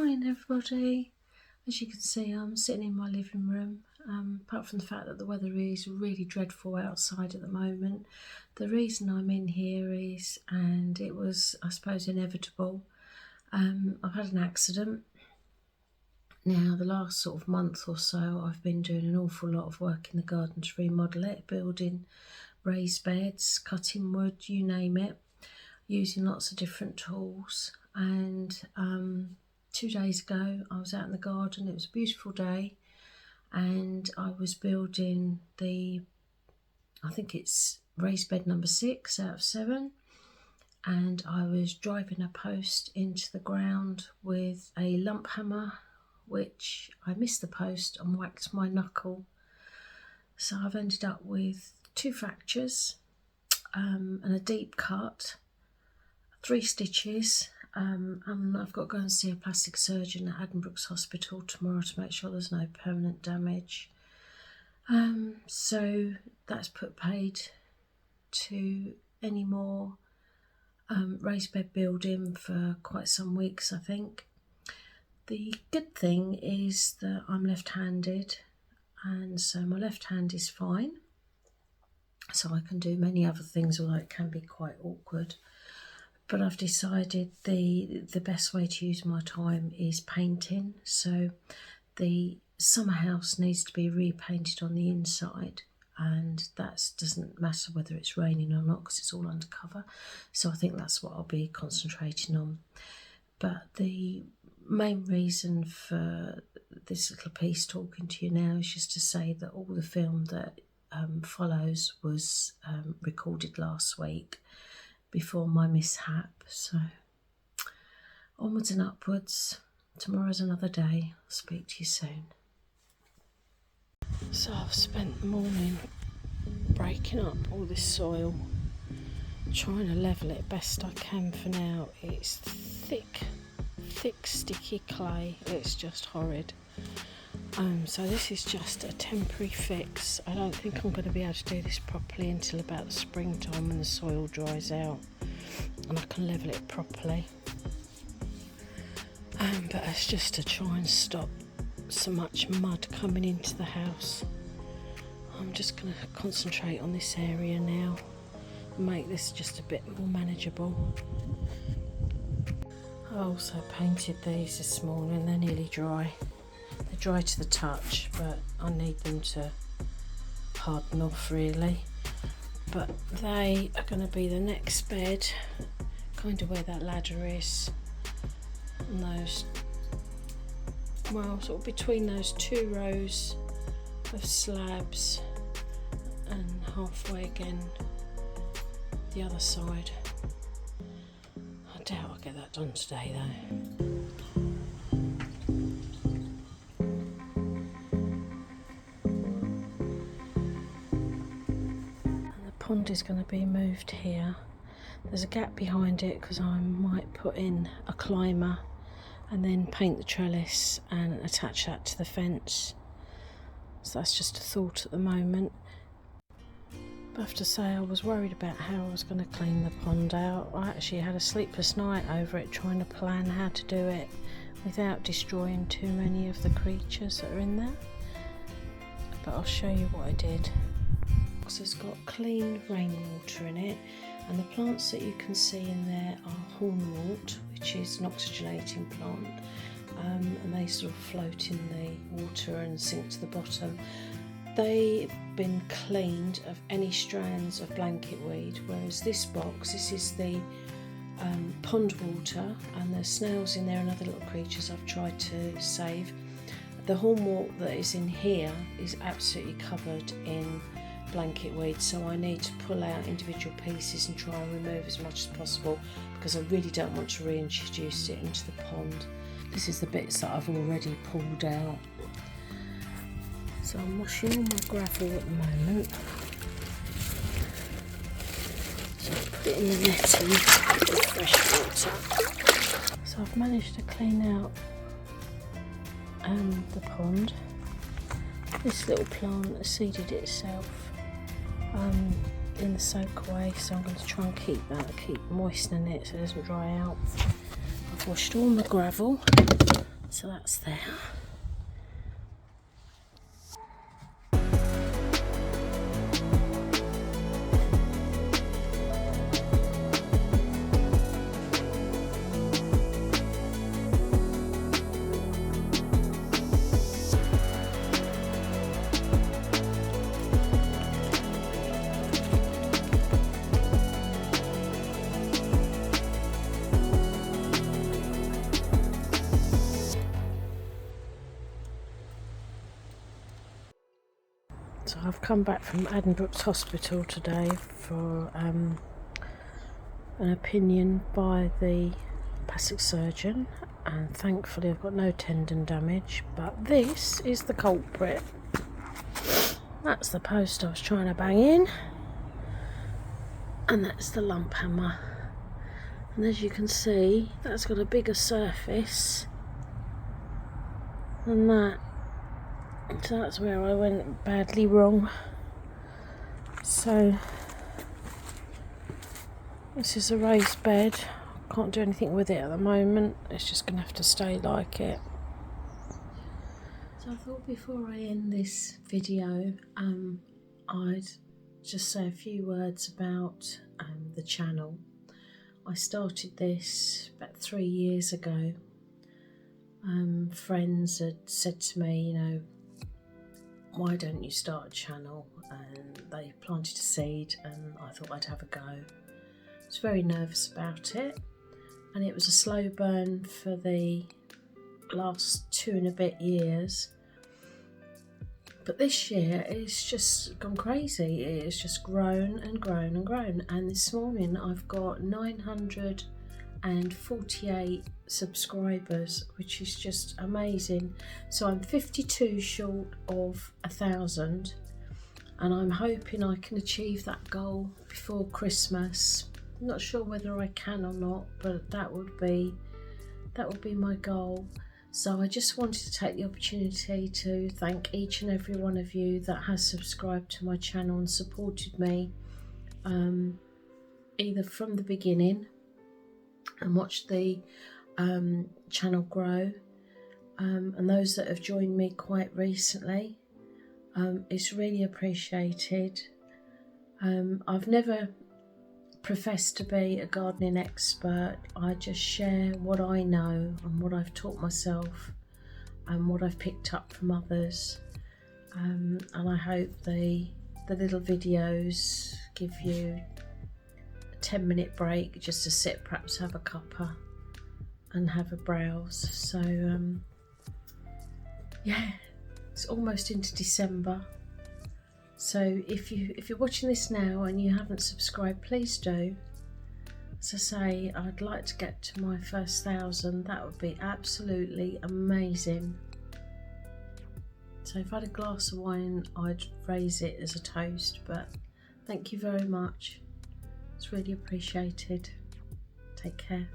Morning everybody. As you can see, I'm sitting in my living room. Apart from the fact that the weather is really dreadful outside at the moment, the reason I'm in here is, and it was I suppose inevitable, I've had an accident. Now the last sort of month or so I've been doing an awful lot of work in the garden to remodel it, building raised beds, cutting wood, you name it, using lots of different tools. And 2 days ago I was out in the garden. It was a beautiful day and I was building I think it's raised bed number 6 out of 7, and I was driving a post into the ground with a lump hammer, which I missed the post and whacked my knuckle. So I've ended up with 2 fractures and a deep cut, 3 stitches. And I've got to go and see a plastic surgeon at Addenbrooke's Hospital tomorrow to make sure there's no permanent damage. So that's put paid to any more raised bed building for quite some weeks, I think. The good thing is that I'm left-handed, and so my left hand is fine. So I can do many other things, although it can be quite awkward. But I've decided the best way to use my time is painting. So the summer house needs to be repainted on the inside, and that doesn't matter whether it's raining or not because it's all undercover. So I think that's what I'll be concentrating on. But the main reason for this little piece talking to you now is just to say that all the film that follows was recorded last week before my mishap. So onwards and upwards. Tomorrow's another day. I'll speak to you soon. So I've spent the morning breaking up all this soil, trying to level it best I can. For now it's thick sticky clay. It's just horrid. So this is just a temporary fix. I don't think I'm going to be able to do this properly until about the springtime when the soil dries out and I can level it properly. But it's just to try and stop so much mud coming into the house. I'm just going to concentrate on this area now and make this just a bit more manageable. I also painted these this morning. They're nearly dry. They're dry to the touch, but I need them to harden off really. But they are going to be the next bed, kind of where that ladder is, and those, well, sort of between those 2 rows of slabs, and halfway again the other side. I doubt I'll get that done today though. Pond is going to be moved here. There's a gap behind it because I might put in a climber and then paint the trellis and attach that to the fence. So that's just a thought at the moment. But I have to say, I was worried about how I was going to clean the pond out. I actually had a sleepless night over it, trying to plan how to do it without destroying too many of the creatures that are in there. But I'll show you what I did. It's got clean rainwater in it, and the plants that you can see in there are hornwort, which is an oxygenating plant, and they sort of float in the water and sink to the bottom. They've been cleaned of any strands of blanket weed, whereas this box, this is the pond water, and there's snails in there and other little creatures I've tried to save. The hornwort that is in here is absolutely covered in blanket weed, so I need to pull out individual pieces and try and remove as much as possible because I really don't want to reintroduce it into the pond. This is the bits that I've already pulled out. So I'm washing all my gravel at the moment. So I put it in the netting with fresh water. So I've managed to clean out the pond. This little plant has seeded itself in the soak away, so I'm going to try and keep moistening it so it doesn't dry out. I've washed all my gravel So that's there. So I've come back from Addenbrooke's Hospital today for an opinion by the plastic surgeon, and thankfully I've got no tendon damage, but this is the culprit. That's the post I was trying to bang in, and that's the lump hammer, and as you can see that's got a bigger surface than that. So that's where I went badly wrong. So this is a raised bed. Can't do anything with it at the moment. It's just going to have to stay like it. So I thought before I end this video, I'd just say a few words about the channel. I started this about 3 years ago. Friends had said to me, you know, why don't you start a channel? And they planted a seed and I thought I'd have a go. I was very nervous about it, and it was a slow burn for the last 2 and a bit years. But this year it's just gone crazy. It's just grown and grown and grown, and this morning I've got 948 subscribers, which is just amazing. So I'm 52 short of 1,000, and I'm hoping I can achieve that goal before Christmas. I'm not sure whether I can or not, but that would be my goal. So I just wanted to take the opportunity to thank each and every one of you that has subscribed to my channel and supported me, either from the beginning and watched the channel grow, and those that have joined me quite recently. It's really appreciated. I've never professed to be a gardening expert. I just share what I know and what I've taught myself and what I've picked up from others, and I hope the little videos give you a 10-minute break just to sit, perhaps have a cuppa and have a browse. So yeah, it's almost into December. So if you're watching this now and you haven't subscribed, please do. As I say, I'd like to get to my first 1,000. That would be absolutely amazing. So if I had a glass of wine, I'd raise it as a toast, but thank you very much. It's really appreciated. Take care.